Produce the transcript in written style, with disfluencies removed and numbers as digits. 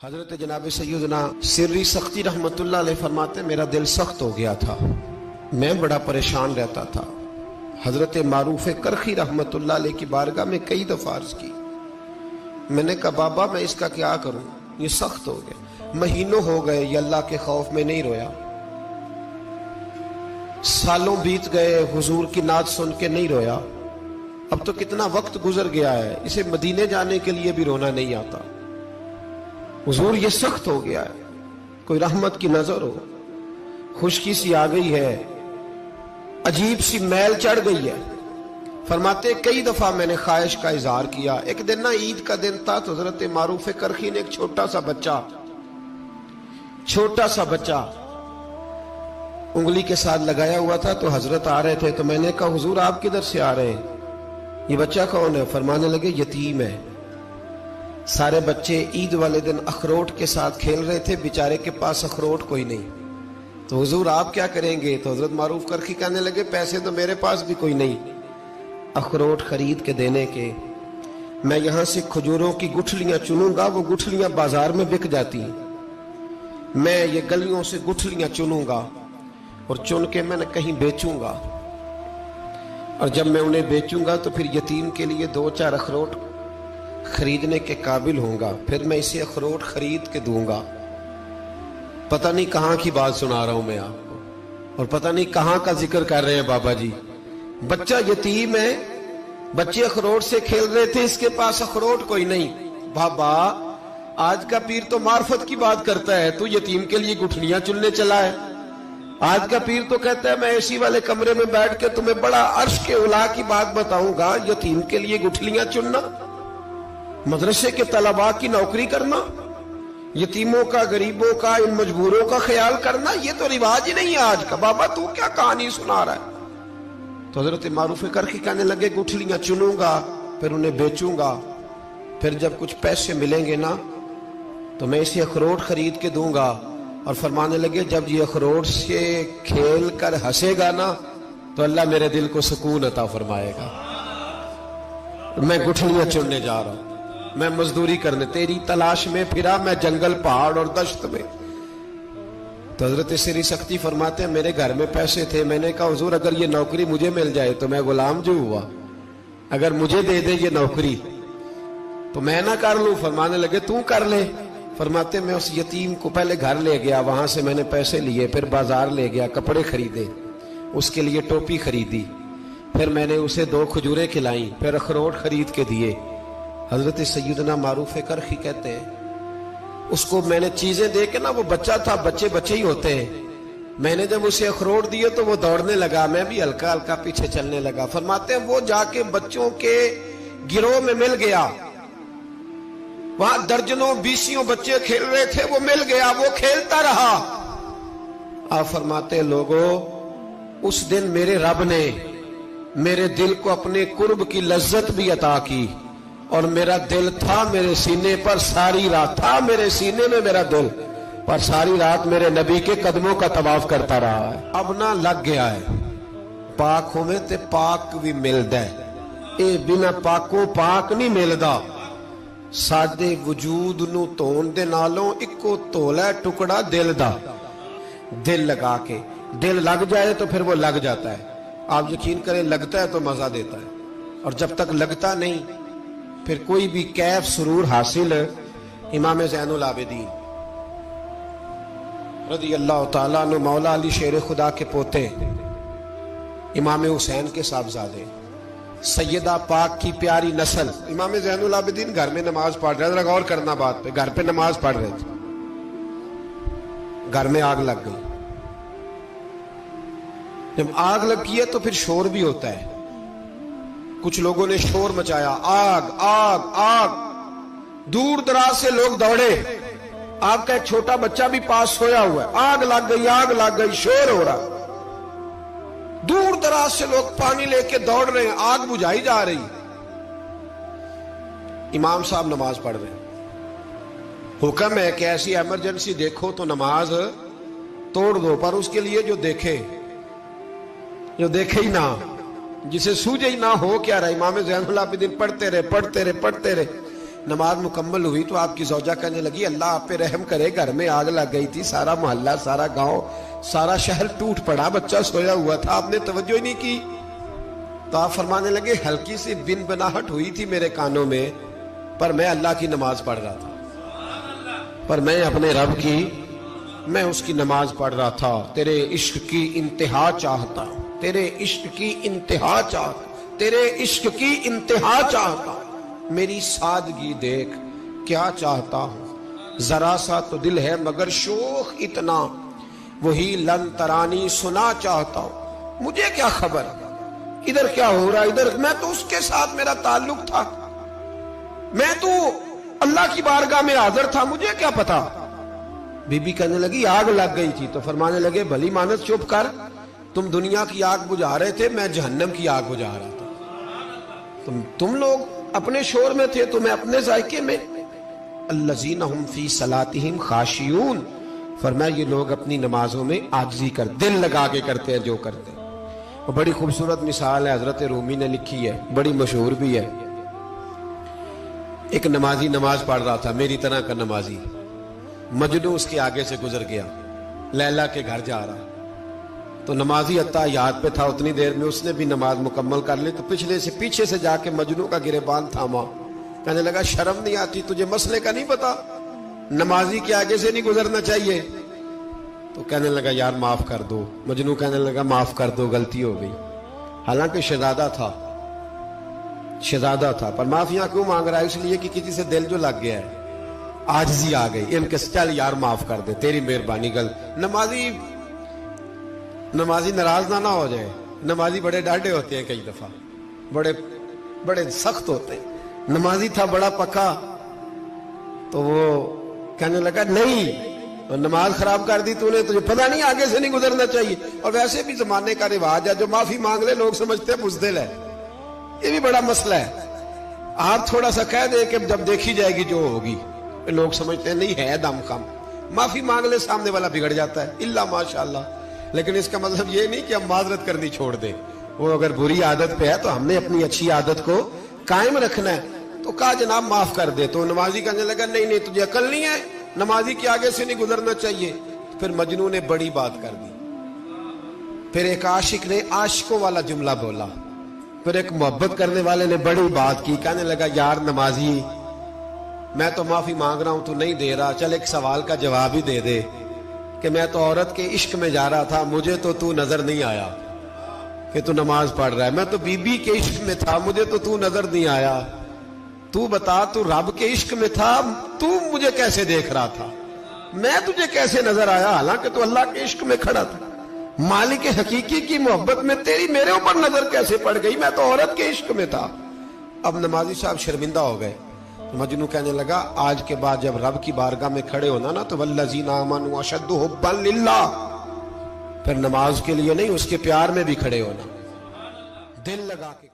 حضرت جناب سیدنا سری سختی رحمت اللہ علیہ فرماتے میرا دل سخت ہو گیا تھا، میں بڑا پریشان رہتا تھا۔ حضرت معروف کرخی رحمت اللہ علیہ کی بارگاہ میں کئی دفعہ عرض کی، میں نے کہا بابا میں اس کا کیا کروں، یہ سخت ہو گئے، مہینوں ہو گئے یہ اللہ کے خوف میں نہیں رویا، سالوں بیت گئے حضور کی نعت سن کے نہیں رویا، اب تو کتنا وقت گزر گیا ہے، اسے مدینے جانے کے لیے بھی رونا نہیں آتا، حضور یہ سخت ہو گیا ہے، کوئی رحمت کی نظر ہو، خشکی سی آ گئی ہے، عجیب سی میل چڑھ گئی ہے۔ فرماتے کئی دفعہ میں نے خواہش کا اظہار کیا۔ ایک دن نا عید کا دن تھا تو حضرت معروف کرخی نے ایک چھوٹا سا بچہ انگلی کے ساتھ لگایا ہوا تھا، تو حضرت آ رہے تھے، تو میں نے کہا حضور آپ کدھر سے آ رہے ہیں، یہ بچہ کون ہے؟ فرمانے لگے یتیم ہے۔ سارے بچے عید والے دن اخروٹ کے ساتھ کھیل رہے تھے، بیچارے کے پاس اخروٹ کوئی نہیں، تو حضور آپ کیا کریں گے؟ تو حضرت معروف کرخی کہنے لگے پیسے تو میرے پاس بھی کوئی نہیں اخروٹ خرید کے دینے کے، میں یہاں سے کھجوروں کی گٹھلیاں چنوں گا، وہ گٹھلیاں بازار میں بک جاتی ہیں، میں یہ گلیوں سے گٹھلیاں چنوں گا اور چن کے میں نے کہیں بیچوں گا، اور جب میں انہیں بیچوں گا تو پھر یتیم کے لیے 2-4 اخروٹ خریدنے کے قابل ہوں گا، پھر میں اسے اخروٹ خرید کے دوں گا۔ پتہ نہیں کہاں کی بات سنا رہا ہوں میں آپ کو، اور پتہ نہیں کہاں کا ذکر کر رہے ہیں بابا جی۔ بچہ یتیم ہے، بچے اخروٹ سے کھیل رہے تھے، اس کے پاس اخروٹ کوئی نہیں۔ بابا آج کا پیر تو معرفت کی بات کرتا ہے، تو یتیم کے لیے گٹھلیاں چننے چلا ہے۔ آج کا پیر تو کہتا ہے میں اے سی والے کمرے میں بیٹھ کے تمہیں بڑا عرش کے اعلیٰ کی بات بتاؤں گا، یتیم کے لیے گٹھلیاں چننا، مدرسے کے طلباء کی نوکری کرنا، یتیموں کا، غریبوں کا، ان مجبوروں کا خیال کرنا، یہ تو رواج ہی نہیں ہے آج کا۔ بابا تو کیا کہانی سنا رہا ہے؟ تو حضرت معروف کرخی کہنے لگے گٹھلیاں چنوں گا، پھر انہیں بیچوں گا، پھر جب کچھ پیسے ملیں گے نا تو میں اسے اخروٹ خرید کے دوں گا، اور فرمانے لگے جب یہ اخروٹ سے کھیل کر ہنسے گا نا تو اللہ میرے دل کو سکون عطا فرمائے گا۔ میں گٹھلیاں چننے جا رہا ہوں، میں مزدوری کرنے، تیری تلاش میں پھرا میں جنگل، پہاڑ اور دشت میں۔ تو حضرت سری سختی فرماتے ہیں میرے گھر میں پیسے تھے، میں نے کہا حضور اگر یہ نوکری مجھے مل جائے تو میں غلام جو ہوا، اگر مجھے دے دے یہ نوکری تو میں نہ کر لوں؟ فرمانے لگے تو کر لے۔ فرماتے میں اس یتیم کو پہلے گھر لے گیا، وہاں سے میں نے پیسے لیے، پھر بازار لے گیا، کپڑے خریدے، اس کے لیے ٹوپی خریدی، پھر میں نے اسے 2 کھجوریں کھلائیں، پھر اخروٹ خرید کے دیے۔ حضرت سیدنا معروف کرخی کہتے ہیں اس کو میں نے چیزیں دے کے نا، وہ بچہ تھا، بچے ہی ہوتے ہیں، میں نے جب اسے اخروٹ دیے تو وہ دوڑنے لگا، میں بھی ہلکا ہلکا پیچھے چلنے لگا۔ فرماتے ہیں وہ جا کے بچوں کے گروہ میں مل گیا، وہاں درجنوں 20 بچے کھیل رہے تھے، وہ مل گیا، وہ کھیلتا رہا۔ آپ فرماتے ہیں لوگوں اس دن میرے رب نے میرے دل کو اپنے قرب کی لذت بھی عطا کی، اور میرا دل تھا میرے سینے پر ساری رات، تھا میرے سینے میں میرا دل، پر ساری رات میرے نبی کے قدموں کا طواف کرتا رہا ہے۔ اب نہ لگ گیا ہے، پاک ہوئے تے پاک بھی ملدا ہے، اے بنا پاکوں پاک نہیں ملدا۔ سادے وجود نو تون دے نالوں اکو تولا ٹکڑا دل دا، دل لگا کے، دل لگ جائے تو پھر وہ لگ جاتا ہے۔ آپ یقین کریں لگتا ہے تو مزہ دیتا ہے، اور جب تک لگتا نہیں پھر کوئی بھی کیف سرور حاصل۔ امام زین العابدین رضی اللہ تعالیٰ عنہ مولا علی شیر خدا کے پوتے، امام حسین کے صاحبزادے، سیدہ پاک کی پیاری نسل، امام زین العابدین گھر میں نماز پڑھ رہے تھے، غور کرنا بات پہ، گھر پہ نماز پڑھ رہے تھے، گھر میں آگ لگ گئی۔ جب آگ لگی ہے تو پھر شور بھی ہوتا ہے، کچھ لوگوں نے شور مچایا، آگ آگ آگ، دور دراز سے لوگ دوڑے، آپ کا ایک چھوٹا بچہ بھی پاس سویا ہوا ہے، آگ لگ گئی، شور ہو رہا، دور دراز سے لوگ پانی لے کے دوڑ رہے ہیں، آگ بجھائی جا رہی، امام صاحب نماز پڑھ رہے ہیں، حکم ہے کہ ایسی ایمرجنسی دیکھو تو نماز توڑ دو، پر اس کے لیے جو دیکھے ہی نہ، جسے سوجے ہی نہ ہو کیا رہا۔ امام زین العابدین پڑھتے رہے، نماز مکمل ہوئی تو آپ کی زوجہ کہنے لگی اللہ آپ پہ رحم کرے، گھر میں آگ لگ گئی تھی، سارا محلہ، سارا گاؤں، سارا شہر ٹوٹ پڑا، بچہ سویا ہوا تھا، آپ نے توجہ ہی نہیں کی۔ تو آپ فرمانے لگے ہلکی سی بن بناہٹ ہوئی تھی میرے کانوں میں، پر میں اللہ کی نماز پڑھ رہا تھا، پر میں اپنے رب کی، میں اس کی نماز پڑھ رہا تھا، تیرے عشق کی انتہا چاہتا، تیرے عشق کی انتہا چاہتا، تیرے عشق کی انتہا چاہتا، میری سادگی دیکھ کیا چاہتا ہوں، ذرا سا تو دل ہے مگر شوق اتنا، وہی لن ترانی سنا چاہتا ہوں، مجھے کیا خبر ادھر کیا ہو رہا، ادھر میں تو اس کے ساتھ میرا تعلق تھا، میں تو اللہ کی بارگاہ میں حاضر تھا، مجھے کیا پتا۔ بی بی کہنے لگی آگ لگ گئی تھی، تو فرمانے لگے بھلی مانت چپ کر، تم دنیا کی آگ بجھا رہے تھے، میں جہنم کی آگ بجھا رہا تھا، تم لوگ اپنے شور میں تھے تو میں اپنے ذائقے میں۔ الذین ہم فی صلاتہم خاشعون، فرمایا یہ لوگ اپنی نمازوں میں عاجزی کر دل لگا کے کرتے ہیں جو کرتے ہیں۔ اور بڑی خوبصورت مثال ہے، حضرت رومی نے لکھی ہے، بڑی مشہور بھی ہے۔ ایک نمازی نماز پڑھ رہا تھا، میری طرح کا نمازی، مجنو اس کے آگے سے گزر گیا، لیلا کے گھر جا رہا، تو نمازی اتحیات پہ تھا، اتنی دیر میں اس نے بھی نماز مکمل کر لی، تو پیچھے سے جا کے مجنو کا گریبان تھاما، کہنے لگا شرم نہیں آتی تجھے، مسئلے کا نہیں پتا، نمازی کے آگے سے نہیں گزرنا چاہیے؟ تو کہنے لگا یار معاف کر دو، مجنو کہنے لگا معاف کر دو، غلطی ہو گئی، حالانکہ شہزادہ تھا، پر معافیاں کیوں مانگ رہا ہے؟ اس لیے کہ کسی سے دل جو لگ گیا ہے، عاجزی آ گئی، ان کے چل یار معاف کر دے، تیری مہربانی، نمازی ناراض نہ ہو جائے، نمازی بڑے ڈاڈے ہوتے ہیں، کئی دفعہ بڑے سخت ہوتے ہیں، نمازی تھا بڑا پکا، تو وہ کہنے لگا نہیں، نماز خراب کر دی تو نے، تجھے پتہ نہیں آگے سے نہیں گزرنا چاہیے، اور ویسے بھی زمانے کا رواج ہے جو معافی مانگ لے لوگ سمجھتے ہیں بزدل ہے، یہ بھی بڑا مسئلہ ہے، آپ تھوڑا سا کہہ دے کہ جب دیکھی جائے گی جو ہوگی، لوگ سمجھتے ہیں نہیں ہے دم کم، معافی مانگ لے سامنے والا بگڑ جاتا ہے، الا ماشاءاللہ، لیکن اس کا مطلب یہ نہیں کہ ہم معذرت کرنی چھوڑ دیں، وہ اگر بری عادت پہ ہے تو ہم نے اپنی اچھی عادت کو قائم رکھنا ہے، تو کہا جناب معاف کر دے، تو نمازی کہنے لگا نہیں تجھے عقل نہیں ہے، نمازی کے آگے سے نہیں گزرنا چاہیے، پھر مجنو نے بڑی بات کر دی، پھر ایک عاشق نے عاشقوں والا جملہ بولا، پھر ایک محبت کرنے والے نے بڑی بات کی، کہنے لگا یار نمازی میں تو معافی مانگ رہا ہوں تو نہیں دے رہا، چل ایک سوال کا جواب ہی دے دے کہ میں تو عورت کے عشق میں جا رہا تھا، مجھے تو نظر نہیں آیا کہ تو نماز پڑھ رہا ہے، میں تو بی بی کے عشق میں تھا، مجھے تو نظر نہیں آیا، تو بتا تو رب کے عشق میں تھا، تو مجھے کیسے دیکھ رہا تھا، میں تجھے کیسے نظر آیا، حالانکہ تو اللہ کے عشق میں کھڑا تھا، مالک حقیقی کی محبت میں تیری میرے اوپر نظر کیسے پڑ گئی، میں تو عورت کے عشق میں تھا۔ اب نمازی صاحب شرمندہ ہو گئے، مجنو کہنے لگا آج کے بعد جب رب کی بارگاہ میں کھڑے ہونا نا تو والذین آمنوا اشد حبا للہ، پھر نماز کے لیے نہیں اس کے پیار میں بھی کھڑے ہونا، دل لگا کے